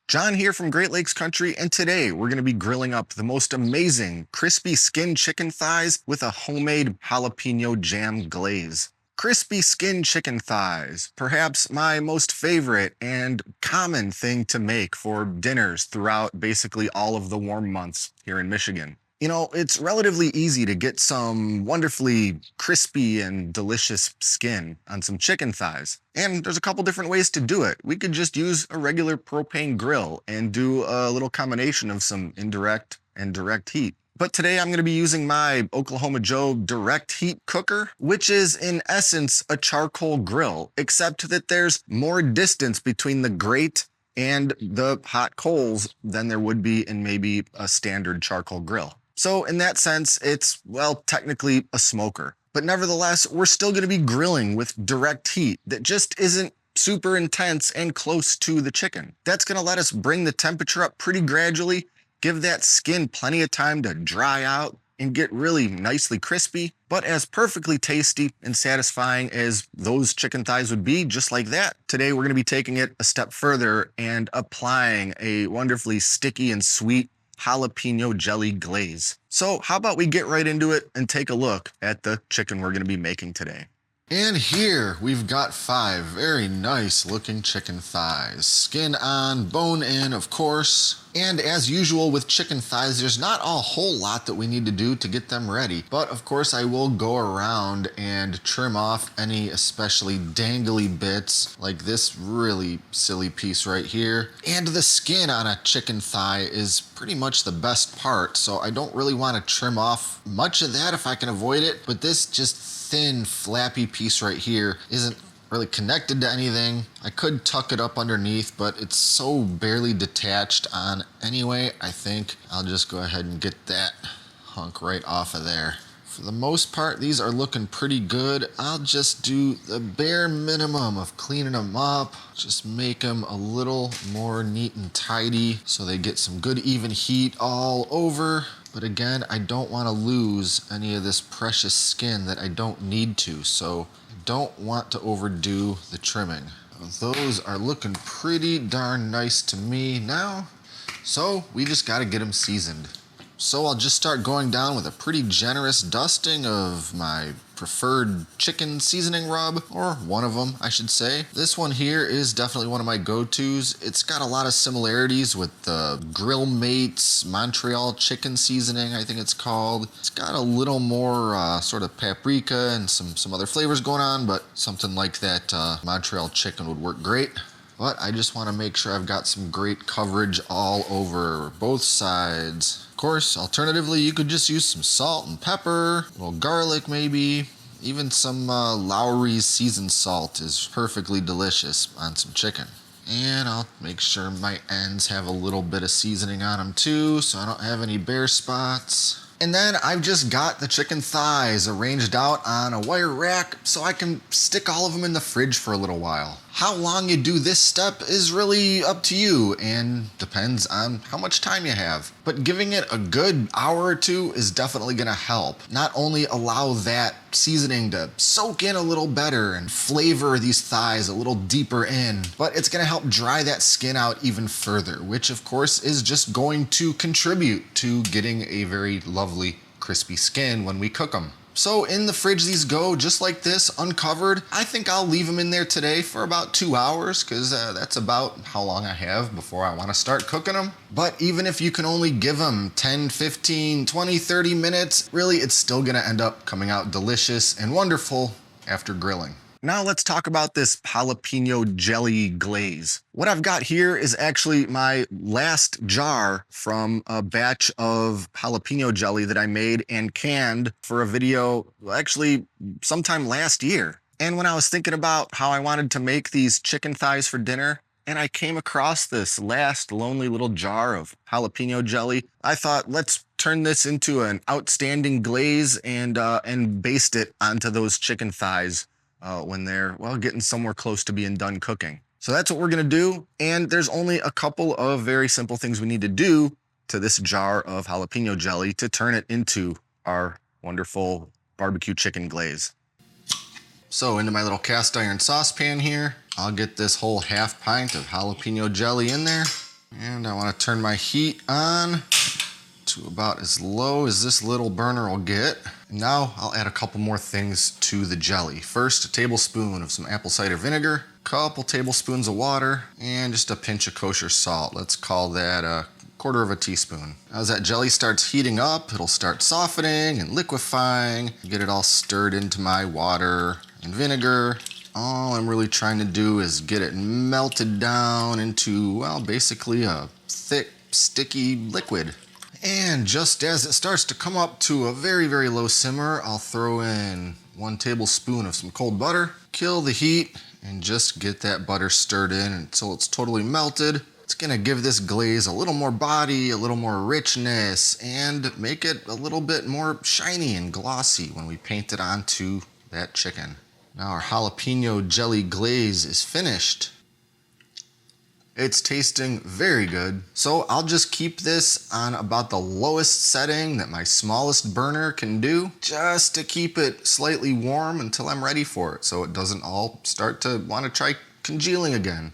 John here from Great Lakes Country, and today we're going to be grilling up the most amazing crispy skin chicken thighs with a homemade jalapeno jam glaze. Crispy skin chicken thighs, perhaps my most favorite and common thing to make for dinners throughout basically all of the warm months here in Michigan. You know, it's relatively easy to get some wonderfully crispy and delicious skin on some chicken thighs. And there's a couple different ways to do it. We could just use a regular propane grill and do a little combination of some indirect and direct heat. But today I'm going to be using my Oklahoma Joe direct heat cooker, which is in essence a charcoal grill, except that there's more distance between the grate and the hot coals than there would be in maybe a standard charcoal grill. So in that sense, it's, well, technically a smoker. But nevertheless, we're still going to be grilling with direct heat that just isn't super intense and close to the chicken. That's going to let us bring the temperature up pretty gradually, give that skin plenty of time to dry out and get really nicely crispy, but as perfectly tasty and satisfying as those chicken thighs would be, just like that. Today, we're going to be taking it a step further and applying a wonderfully sticky and sweet jalapeno jelly glaze. So how about we get right into it and take a look at the chicken we're going to be making today. And here we've got 5 very nice looking chicken thighs. Skin on, bone in, of course. And as usual with chicken thighs, there's not a whole lot that we need to do to get them ready. But of course I will go around and trim off any especially dangly bits, like this really silly piece right here. And the skin on a chicken thigh is pretty much the best part, so I don't really want to trim off much of that if I can avoid it. But this just thin, flappy piece right here isn't really connected to anything. I could tuck it up underneath, but it's so barely detached on anyway. I think I'll just go ahead and get that hunk right off of there. For the most part, these are looking pretty good. I'll just do the bare minimum of cleaning them up, just make them a little more neat and tidy so they get some good even heat all over. But again, I don't want to lose any of this precious skin that I don't need to, so I don't want to overdo the trimming. Those are looking pretty darn nice to me now, so we just got to get them seasoned. So I'll just start going down with a pretty generous dusting of my preferred chicken seasoning rub, or one of them, I should say. This one here is definitely one of my go-tos. It's got a lot of similarities with the Grill Mates Montreal chicken seasoning, I think it's called. It's got a little more sort of paprika and some other flavors going on, but something like that Montreal chicken would work great. But I just want to make sure I've got some great coverage all over both sides. Of course, alternatively, you could just use some salt and pepper, a little garlic maybe. Even some Lowry's seasoned salt is perfectly delicious on some chicken. And I'll make sure my ends have a little bit of seasoning on them too, so I don't have any bare spots. And then I've just got the chicken thighs arranged out on a wire rack so I can stick all of them in the fridge for a little while. How long you do this step is really up to you and depends on how much time you have. But giving it a good hour or two is definitely gonna help. Not only allow that seasoning to soak in a little better and flavor these thighs a little deeper in, but it's gonna help dry that skin out even further, which of course is just going to contribute to getting a very lovely crispy skin when we cook them. So in the fridge these go, just like this, uncovered. I think I'll leave them in there today for about 2 hours, because that's about how long I have before I want to start cooking them. But even if you can only give them 10, 15, 20, 30 minutes, really it's still gonna end up coming out delicious and wonderful after grilling. Now let's talk about this jalapeno jelly glaze. What I've got here is actually my last jar from a batch of jalapeno jelly that I made and canned for a video actually sometime last year. And when I was thinking about how I wanted to make these chicken thighs for dinner, and I came across this last lonely little jar of jalapeno jelly, I thought, let's turn this into an outstanding glaze and baste it onto those chicken thighs when they're, well, getting somewhere close to being done cooking. So that's what we're gonna do. And there's only a couple of very simple things we need to do to this jar of jalapeno jelly to turn it into our wonderful barbecue chicken glaze. So into my little cast iron saucepan here, I'll get this whole half pint of jalapeno jelly in there. And I want to turn my heat on to about as low as this little burner will get. Now I'll add a couple more things to the jelly. First, a tablespoon of some apple cider vinegar, couple tablespoons of water, and just a pinch of kosher salt. Let's call that a quarter of a teaspoon. As that jelly starts heating up, it'll start softening and liquefying. Get it all stirred into my water and vinegar. All I'm really trying to do is get it melted down into, well, basically a thick, sticky liquid. And just as it starts to come up to a very, very low simmer, I'll throw in 1 tablespoon of some cold butter, kill the heat, and just get that butter stirred in until it's totally melted. It's gonna give this glaze a little more body, a little more richness, and make it a little bit more shiny and glossy when we paint it onto that chicken. Now our jalapeno jelly glaze is finished. It's tasting very good. So I'll just keep this on about the lowest setting that my smallest burner can do, just to keep it slightly warm until I'm ready for it, so it doesn't all start to want to try congealing again.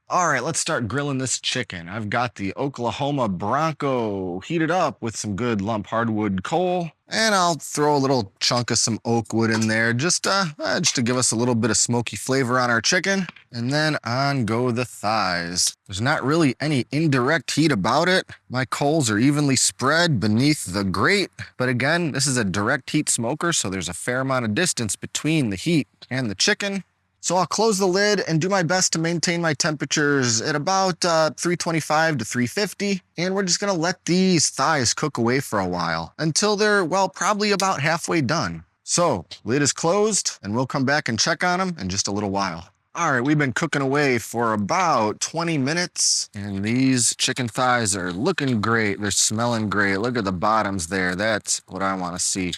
All right, let's start grilling this chicken. I've got the Oklahoma Bronco heated up with some good lump hardwood coal, and I'll throw a little chunk of some oak wood in there just to give us a little bit of smoky flavor on our chicken. And then on go the thighs. There's not really any indirect heat about it. My coals are evenly spread beneath the grate, but again, this is a direct heat smoker, so there's a fair amount of distance between the heat and the chicken. So I'll close the lid and do my best to maintain my temperatures at about 325 to 350. And we're just gonna let these thighs cook away for a while until they're, well, probably about halfway done. So lid is closed and we'll come back and check on them in just a little while. All right, we've been cooking away for about 20 minutes and these chicken thighs are looking great. They're smelling great. Look at the bottoms there. That's what I wanna see.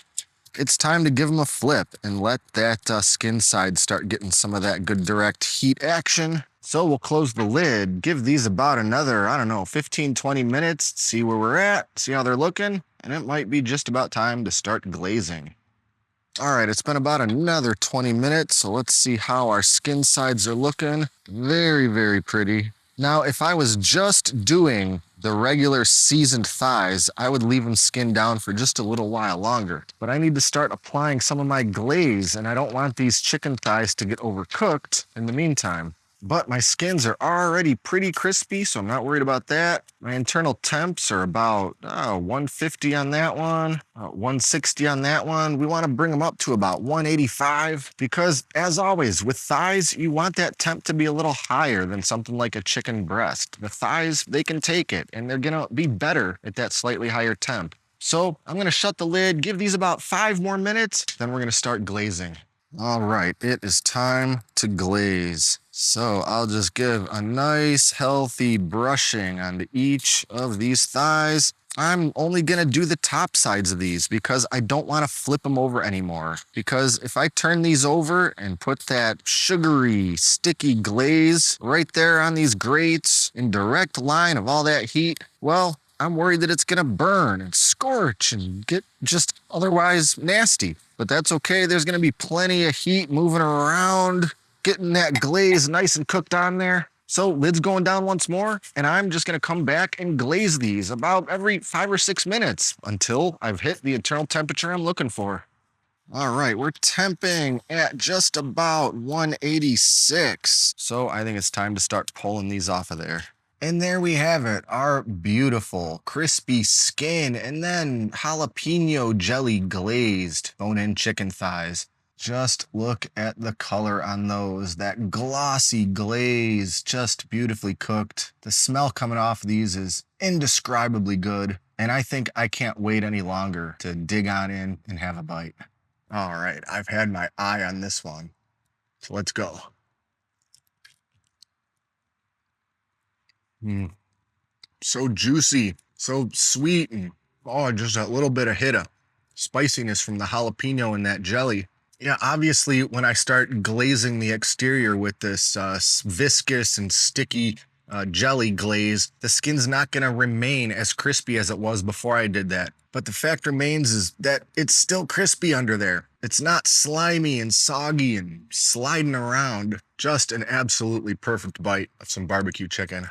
It's time to give them a flip and let that skin side start getting some of that good direct heat action. So we'll close the lid, give these about another, I don't know, 15, 20 minutes, see where we're at, see how they're looking, and it might be just about time to start glazing. All right, it's been about another 20 minutes, so let's see how our skin sides are looking. Very, very pretty. Now, if I was just doing the regular seasoned thighs, I would leave them skinned down for just a little while longer. But I need to start applying some of my glaze, and I don't want these chicken thighs to get overcooked in the meantime. But my skins are already pretty crispy, so I'm not worried about that. My internal temps are about 150 on that one, 160 on that one. We want to bring them up to about 185 because, as always, with thighs, you want that temp to be a little higher than something like a chicken breast. The thighs, they can take it, and they're going to be better at that slightly higher temp. So I'm going to shut the lid, give these about 5 more minutes, then we're going to start glazing. All right, it is time to glaze. So I'll just give a nice healthy brushing onto each of these thighs. I'm only gonna do the top sides of these because I don't wanna flip them over anymore. Because if I turn these over and put that sugary, sticky glaze right there on these grates in direct line of all that heat, well, I'm worried that it's gonna burn and scorch and get just otherwise nasty. But that's okay, there's gonna be plenty of heat moving around, getting that glaze nice and cooked on there. So lid's going down once more, and I'm just gonna come back and glaze these about every 5 or 6 minutes until I've hit the internal temperature I'm looking for. All right, we're temping at just about 186. So I think it's time to start pulling these off of there. And there we have it, our beautiful crispy skin and then jalapeno jelly glazed bone-in chicken thighs. Just look at the color on those, that glossy glaze, just beautifully cooked. The smell coming off these is indescribably good, and I think I can't wait any longer to dig on in and have a bite. All right, I've had my eye on this one, so let's go. So juicy, so sweet, and just a little bit of hit of spiciness from the jalapeno in that jelly. Yeah, obviously, when I start glazing the exterior with this viscous and sticky jelly glaze, the skin's not going to remain as crispy as it was before I did that. But the fact remains is that it's still crispy under there. It's not slimy and soggy and sliding around. Just an absolutely perfect bite of some barbecue chicken.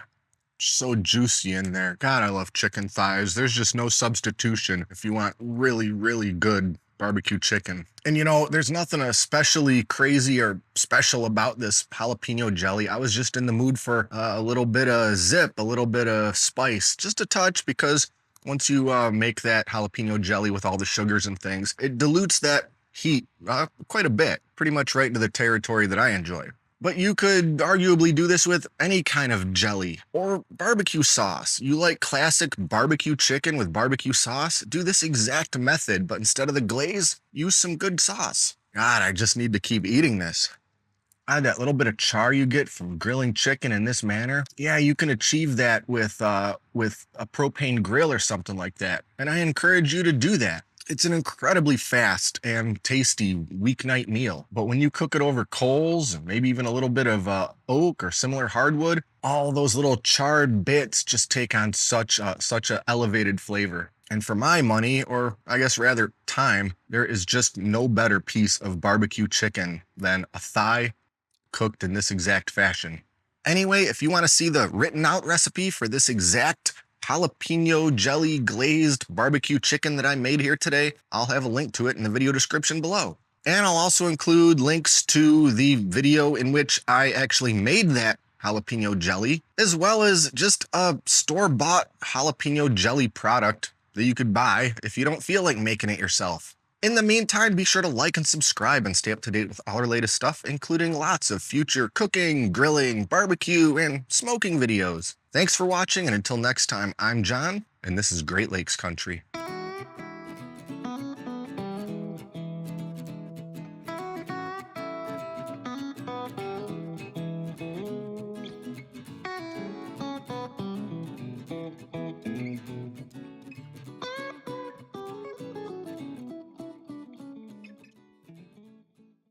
So juicy in there. God, I love chicken thighs. There's just no substitution if you want really, really good barbecue chicken. And you know, there's nothing especially crazy or special about this jalapeno jelly. I was just in the mood for a little bit of zip, a little bit of spice, just a touch, because once you make that jalapeno jelly with all the sugars and things, it dilutes that heat quite a bit, pretty much right into the territory that I enjoy. But you could arguably do this with any kind of jelly or barbecue sauce. You like classic barbecue chicken with barbecue sauce? Do this exact method, but instead of the glaze, use some good sauce. God, I just need to keep eating this. That little bit of char you get from grilling chicken in this manner, yeah, you can achieve that with a propane grill or something like that. And I encourage you to do that. It's an incredibly fast and tasty weeknight meal. But when you cook it over coals and maybe even a little bit of oak or similar hardwood, all those little charred bits just take on such a elevated flavor. And for my money, or I guess rather time, there is just no better piece of barbecue chicken than a thigh cooked in this exact fashion. Anyway, if you want to see the written out recipe for this exact jalapeno jelly glazed barbecue chicken that I made here today, I'll have a link to it in the video description below. And I'll also include links to the video in which I actually made that jalapeno jelly, as well as just a store-bought jalapeno jelly product that you could buy if you don't feel like making it yourself. In the meantime, be sure to like and subscribe and stay up to date with all our latest stuff, including lots of future cooking, grilling, barbecue, and smoking videos. Thanks for watching, and until next time, I'm John, and this is Great Lakes Country.